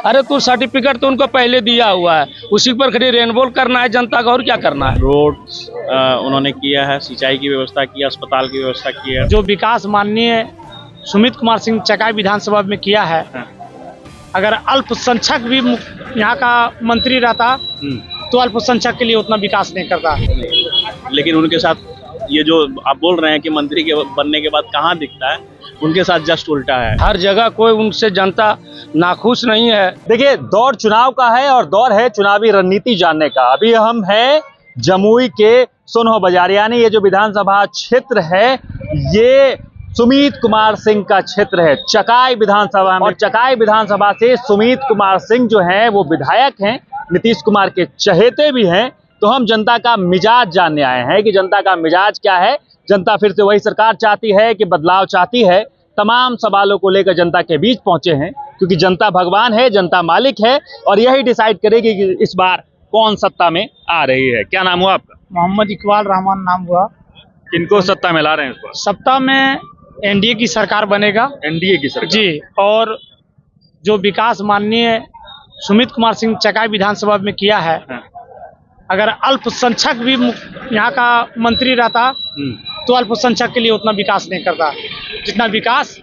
अरे तू सर्टिफिकेट तो उनको पहले दिया हुआ है, उसी पर खड़ी रेनबोल करना है जनता का, और क्या करना है। रोड उन्होंने किया है, सिंचाई की व्यवस्था की है, अस्पताल की व्यवस्था की है। जो विकास माननीय सुमित कुमार सिंह चकाई विधानसभा में किया है, अगर अल्पसंख्यक भी यहाँ का मंत्री रहता तो अल्पसंख्यक के लिए उतना विकास नहीं करता। लेकिन उनके साथ ये जो आप बोल रहे हैं कि मंत्री के बनने के बाद कहाँ दिखता है, उनके साथ जस्ट उल्टा है। हर जगह कोई उनसे जनता नाखुश नहीं है। देखिए, दौर चुनाव का है और दौर है चुनावी रणनीति जानने का। अभी हम हैं जमुई के सोनहो बाजार, यानी ये जो विधानसभा क्षेत्र है ये सुमित कुमार सिंह का क्षेत्र है, चकाई विधानसभा में। और चकाई विधानसभा से सुमित कुमार सिंह जो हैं वो विधायक हैं, नीतीश कुमार के चहेते भी हैं। तो हम जनता का मिजाज जानने आए हैं कि जनता का मिजाज क्या है। जनता फिर से वही सरकार चाहती है कि बदलाव चाहती है। तमाम सवालों को लेकर जनता के बीच पहुंचे हैं, क्योंकि जनता भगवान है, जनता मालिक है और यही डिसाइड करेगी कि इस बार कौन सत्ता में आ रही है। क्या नाम हुआ आपका? मोहम्मद इकबाल रहमान नाम हुआ। किनको सत्ता में ला रहे हैं इस बार? सत्ता में एनडीए की सरकार बनेगा। एनडीए की सरकार जी, और जो विकास माननीय सुमित कुमार सिंह चकाई विधानसभा में किया है, अगर अल्पसंख्यक भी यहाँ का मंत्री रहता तो अल्पसंख्यक के लिए उतना विकास नहीं करता जितना विकास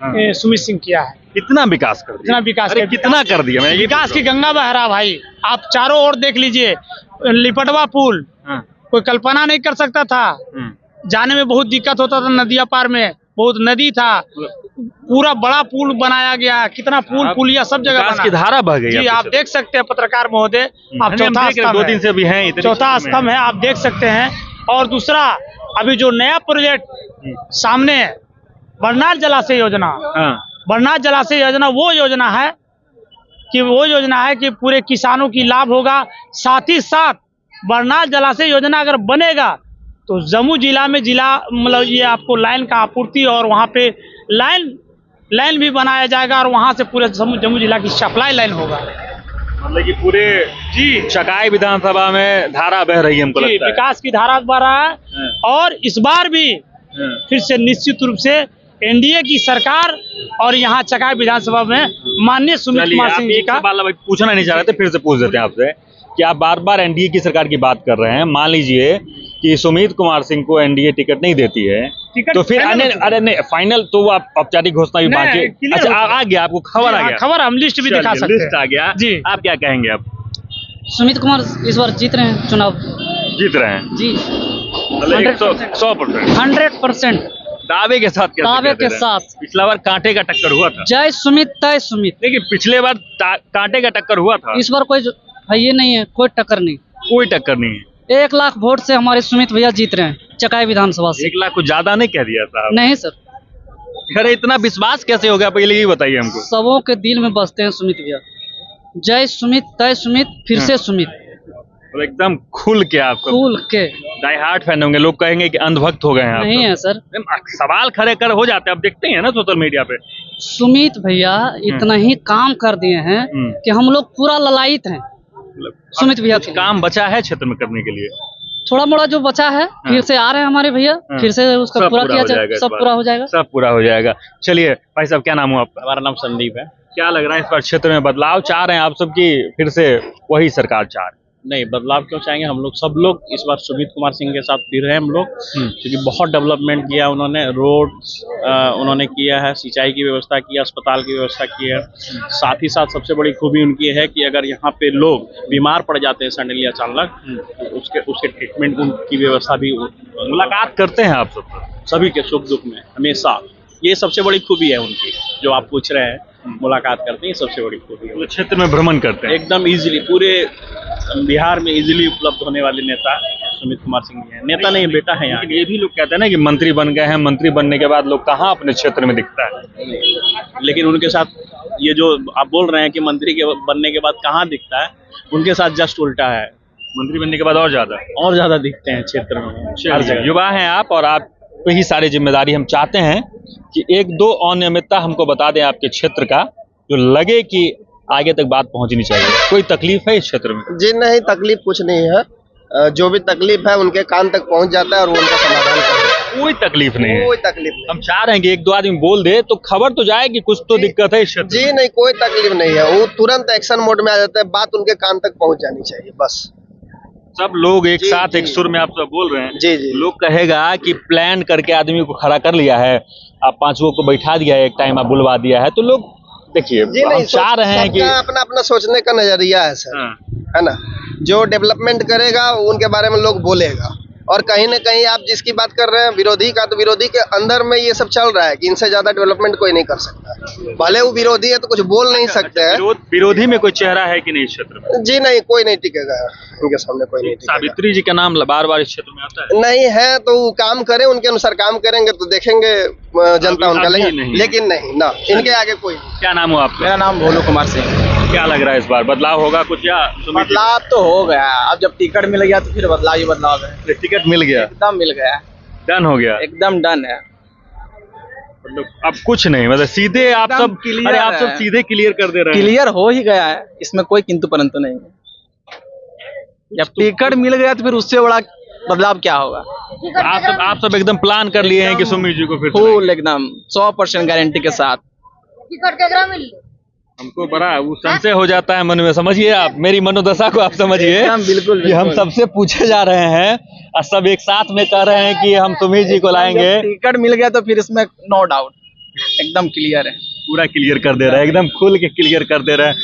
सुमित सिंह किया है। कितना विकास कर दिया? इतना विकास कितना कर दिया? मैं विकास की गंगा बह रहा भाई। आप चारों ओर देख लीजिए, लिपटवा पुल कोई कल्पना नहीं कर सकता था। जाने में बहुत दिक्कत होता था, नदिया पार में बहुत नदी था, पूरा बड़ा पुल बनाया गया। कितना पुलिया सब जगह बना। की धारा बह गई। जी, आप देख सकते हैं पत्रकार महोदय, आप चौथा स्तंभ 2 दिन से भी हैं, चौथा स्तंभ है, आप देख सकते हैं। और दूसरा, अभी जो नया प्रोजेक्ट सामने है, बरनार जलाशय योजना। बरनार जलाशय योजना वो योजना है कि पूरे किसानों की लाभ होगा। साथ ही साथ बरनार जलाशय योजना अगर बनेगा तो जम्मू जिला में मतलब ये आपको लाइन का आपूर्ति और वहाँ पे लाइन भी बनाया जाएगा और वहाँ से पूरे जम्मू जिला की सप्लाई लाइन होगा। मतलब कि पूरे जी चकाई विधानसभा में धारा बह रही है, हमको लगता है विकास की धारा बह रहा है। और इस बार भी फिर से निश्चित रूप से एनडीए की सरकार और यहाँ चकाई विधानसभा में माननीय सुमित कुमार सिंह जी का पूछना नहीं चाह रहे थे, फिर से पूछ देते हैं आपसे कि आप बार बार एनडीए की सरकार की बात कर रहे हैं। मान लीजिए कि सुमित कुमार सिंह को एनडीए टिकट नहीं देती है तो फिर अरे नहीं, फाइनल तो वो आप औपचारिक घोषणा भी बाकी। अच्छा, आ गया आपको खबर? आ गया खबर, हम लिस्ट भी दिखा सकते हैं। लिस्ट आ गया जी। आप क्या कहेंगे? अब सुमित कुमार इस बार जीत रहे हैं, चुनाव जीत रहे हैं जी, 100% दावे के साथ। दावे के साथ। पिछला बार कांटे का टक्कर हुआ था। जय सुमित तय सुमित। देखिए, पिछले बार कांटे का टक्कर हुआ था, इस बार कोई ये नहीं है, कोई टक्कर नहीं। कोई टक्कर नहीं है। 1 लाख वोट से हमारे सुमित भैया जीत रहे हैं चकाई विधानसभा से। 1 लाख को ज्यादा नहीं कह दिया साहब? नहीं सर। अरे इतना विश्वास कैसे हो गया, पहले ये बताइए हमको। सबों के दिल में बसते हैं सुमित भैया। जय सुमित तय सुमित, फिर से सुमित। और एकदम खुल के आपको खुल के डाई हार्ट फैन होंगे। लोग कहेंगे कि अंधभक्त हो गए हैं आप। नहीं है सर, सवाल खड़े कर हो जाते हैं, आप देखते हैं ना सोशल मीडिया पे। सुमित भैया इतना ही काम कर दिए हैं कि हम लोग पूरा ललायित हैं सुमित भैया। काम बचा है क्षेत्र में करने के लिए? थोड़ा मोड़ा जो बचा है फिर से आ रहे हैं हमारे भैया, फिर से उसका पूरा किया जाएगा। सब पूरा हो जाएगा, सब पूरा हो जाएगा। चलिए भाई साहब, क्या नाम हुआ आपका? हमारा नाम संदीप है। क्या लग रहा है इस बार क्षेत्र में बदलाव चाह रहे हैं आप सब की फिर से वही सरकार चाह रहे हैं? नहीं, बदलाव क्यों चाहेंगे? हम लोग सब लोग इस बार सुमित कुमार सिंह के साथ फिर रहे हम लोग, क्योंकि बहुत डेवलपमेंट किया उन्होंने। रोड उन्होंने किया है, सिंचाई की व्यवस्था की है, अस्पताल की व्यवस्था की है। साथ ही साथ सबसे बड़ी खूबी उनकी है कि अगर यहाँ पे लोग बीमार पड़ जाते हैं सडनली अचानक, उसके ट्रीटमेंट की व्यवस्था भी। मुलाकात करते हैं आप सब सभी के सुख दुख में हमेशा, ये सबसे बड़ी खूबी है उनकी जो आप पूछ रहे हैं। मुलाकात करते हैं, सबसे बड़ी खूबी है। क्षेत्र में भ्रमण करते हैं एकदम इजीली, पूरे बिहार में इजीली उपलब्ध होने वाले नेता सुमित कुमार सिंह जी हैं। नेता नहीं, बेटा है यहाँ। ये भी लोग कहते हैं ना कि मंत्री बन गए हैं, मंत्री बनने के बाद लोग कहाँ अपने क्षेत्र में दिखता है। लेकिन उनके साथ ये जो आप बोल रहे हैं कि मंत्री के बनने के बाद कहाँ दिखता है, उनके साथ जस्ट उल्टा है। मंत्री बनने के बाद और ज्यादा दिखते हैं क्षेत्र में। युवा हैं आप और आप पे ही सारी जिम्मेदारी। हम चाहते हैं कि 1-2 अनियमितता हमको बता दें आपके क्षेत्र का, जो लगे कि आगे तक बात पहुंचनी चाहिए। कोई तकलीफ है इस क्षेत्र में? जी नहीं, तकलीफ कुछ नहीं है। जो भी तकलीफ है उनके कान तक पहुंच जाता है और वो उनका समाधान करते हैं। कोई तकलीफ नहीं है। कोई तकलीफ नहीं। हम चाह रहे हैं कि एक दो आदमी बोल दे तो खबर तो जाए कि कुछ तो दिक्कत है इस क्षेत्र में। जी नहीं, कोई तकलीफ नहीं है, वो तुरंत एक्शन मोड में आ जाते हैं, बात उनके कान तक पहुंच जानी चाहिए बस। सब लोग एक जी, साथ एक जी। सुर में आप सब बोल रहे हैं। जी जी लोग कहेगा कि प्लान करके आदमी को खड़ा कर लिया है, आप पांचों को बैठा दिया है, एक टाइम आप बुलवा दिया है, तो लोग देखिए जी हम नहीं, चाह रहे हैं कि सबका अपना अपना सोचने का नजरिया है सर, हाँ, है ना। जो डेवलपमेंट करेगा उनके बारे में लोग बोलेगा, और कहीं ना कहीं आप जिसकी बात कर रहे हैं विरोधी का, तो विरोधी के अंदर में ये सब चल रहा है कि इनसे ज्यादा डेवलपमेंट कोई नहीं कर सकता। भले वो विरोधी है तो कुछ बोल नहीं सकते हैं। विरोधी में कोई चेहरा है कि नहीं इस क्षेत्र में? जी नहीं, कोई नहीं टिकेगा उनके सामने, कोई नहीं टिकेगा। सावित्री जी का नाम बार बार इस क्षेत्र में आता है। नहीं है तो वो काम करें, उनके अनुसार काम करेंगे तो देखेंगे जनता अभी उनका, नहीं। लेकिन नहीं ना, इनके आगे कोई नहीं। क्या नाम हुआ आपका? मेरा नाम भोलू कुमार सिंह। क्या लग रहा है इस बार बदलाव होगा कुछ या सुमित जी? बदलाव तो हो गया, अब जब टिकट मिल गया तो फिर बदलाव ही बदलाव है। टिकट मिल गया, एकदम मिल गया, डन हो गया, एकदम डन है। मतलब अब कुछ नहीं, मतलब सीधे आप एकदम सब clear अरे आप सब है। सीधे क्लियर कर दे रहे हैं। क्लियर हो ही गया है, इसमें कोई किंतु परंतु नहीं है। जब टिकट मिल गया तो फिर उससे बड़ा बदलाव क्या होगा। आप सब एकदम प्लान कर लिए हैं कि सुमित जी को फिर से फुल एकदम 100% गारंटी के साथ। हमको बड़ा वो संशय हो जाता है मन में, समझिए आप मेरी मनोदशा को आप समझिए एकदम बिल्कुल कि हम सबसे पूछे जा रहे हैं और सब एक साथ में कह रहे हैं कि हम सुमित जी को लाएंगे। जब टिकट मिल गया तो फिर इसमें नो डाउट एकदम क्लियर है। पूरा क्लियर कर दे रहे हैं, एकदम खुल के क्लियर कर दे रहे हैं।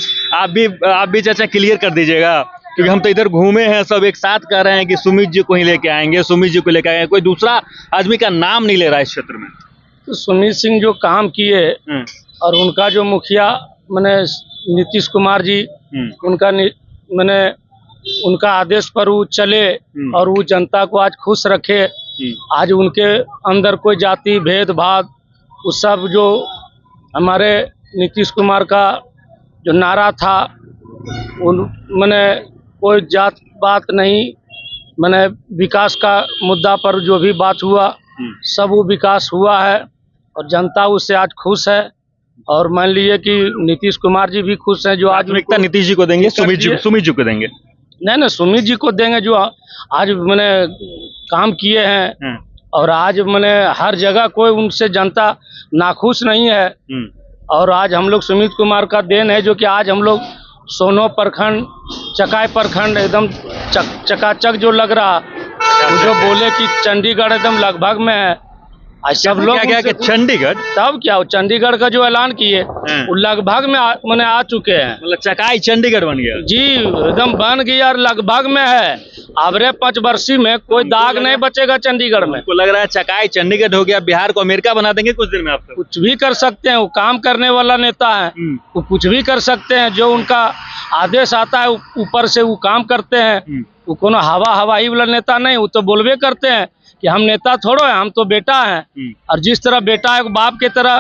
आप भी चाचा क्लियर कर दीजिएगा, क्योंकि हम तो इधर घूमे हैं, सब एक साथ कह रहे हैं कि सुमित जी को ही लेके आएंगे, सुमित जी को लेके आएंगे, कोई दूसरा आदमी का नाम नहीं ले रहा है इस क्षेत्र में। तो सुमित सिंह जो काम किए और उनका जो मुखिया मैंने नीतीश कुमार जी, उनका मैंने उनका आदेश पर वो चले और वो जनता को आज खुश रखे। आज उनके अंदर कोई जाति भेदभाव वो सब जो हमारे नीतीश कुमार का जो नारा था, उन मैंने कोई जात बात नहीं, मैंने विकास का मुद्दा पर जो भी बात हुआ सब वो विकास हुआ है और जनता उससे आज खुश है। और मान लीजिए कि नीतीश कुमार जी भी खुश हैं, जो आज प्राथमिकता नीतीश जी को देंगे, सुमित जी को देंगे। नहीं सुमित जी को देंगे, जो आज मैंने काम किए हैं और आज मैंने हर जगह कोई उनसे जनता नाखुश नहीं है। और आज हम लोग सुमित कुमार का देन है, जो कि आज हम लोग सोनो प्रखंड, चकाई प्रखंड एकदम चकाचक जो लग रहा, जो बोले कि चंडीगढ़ एकदम लगभग में है। आज सब लोग क्या कि चंडीगढ़, तब क्या चंडीगढ़ का जो ऐलान किए वो लगभग में मैंने आ चुके हैं। मतलब चकाई चंडीगढ़ बन गया जी, एकदम बन गया और लगभग में है। अबरे 5 वर्षी में कोई दाग नहीं बचेगा चंडीगढ़ में। को लग रहा है चकाई चंडीगढ़ हो गया, बिहार को अमेरिका बना देंगे कुछ दिन में। आप कुछ भी कर सकते हैं, वो काम करने वाला नेता है, वो कुछ भी कर सकते हैं। जो उनका आदेश आता है ऊपर से वो काम करते हैं। वो कोनो हवाई वाला नेता नहीं, वो तो बोलबे करते हैं कि हम नेता थोड़ो है, हम तो बेटा हैं। और जिस तरह बेटा है बाप के तरह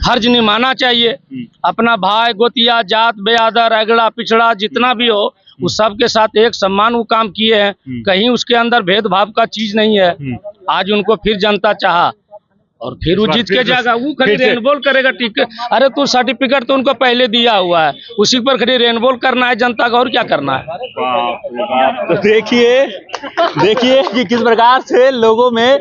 फर्ज निभाना चाहिए। अपना भाई गोतिया जात बेआदर अगड़ा पिछड़ा जितना भी हो उस सब के साथ एक सम्मान वो काम किए हैं। कहीं उसके अंदर भेदभाव का चीज नहीं है। आज उनको फिर जनता चाहा और फिर वो जीत के जाएगा, वो खड़ी रेनबोल करेगा। टिकट अरे तू सर्टिफिकेट तो उनको पहले दिया हुआ है, उसी पर खड़ी रेनबोल करना है जनता का, और क्या करना है। तो देखिए कि किस प्रकार से लोगों में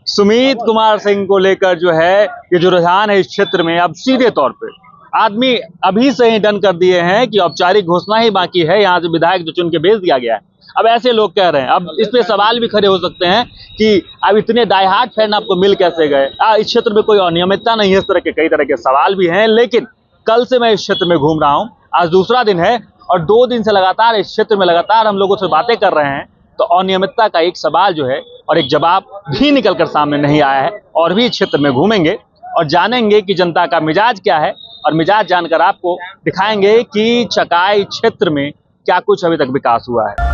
सुमित कुमार सिंह को लेकर जो है ये जो रुझान है इस क्षेत्र में, अब सीधे तौर पे आदमी अभी से ही डन कर दिए हैं कि औपचारिक घोषणा ही बाकी है। यहाँ से विधायक जो चुन के भेज दिया गया है। अब ऐसे लोग कह रहे हैं, अब इस पे सवाल भी खड़े हो सकते हैं कि अब इतने डाईहार्ड फैन आपको मिल कैसे गए, इस क्षेत्र में कोई अनियमितता नहीं है। इस तरह के कई तरह के सवाल भी हैं। लेकिन कल से मैं इस क्षेत्र में घूम रहा हूँ, आज दूसरा दिन है और 2 दिन से लगातार इस क्षेत्र में लगातार हम लोगों से बातें कर रहे हैं। तो अनियमितता का एक सवाल जो है और एक जवाब भी निकलकर सामने नहीं आया है। और भी इस क्षेत्र में घूमेंगे और जानेंगे कि जनता का मिजाज क्या है, और मिजाज जानकर आपको दिखाएंगे कि चकाई क्षेत्र में क्या कुछ अभी तक विकास हुआ है।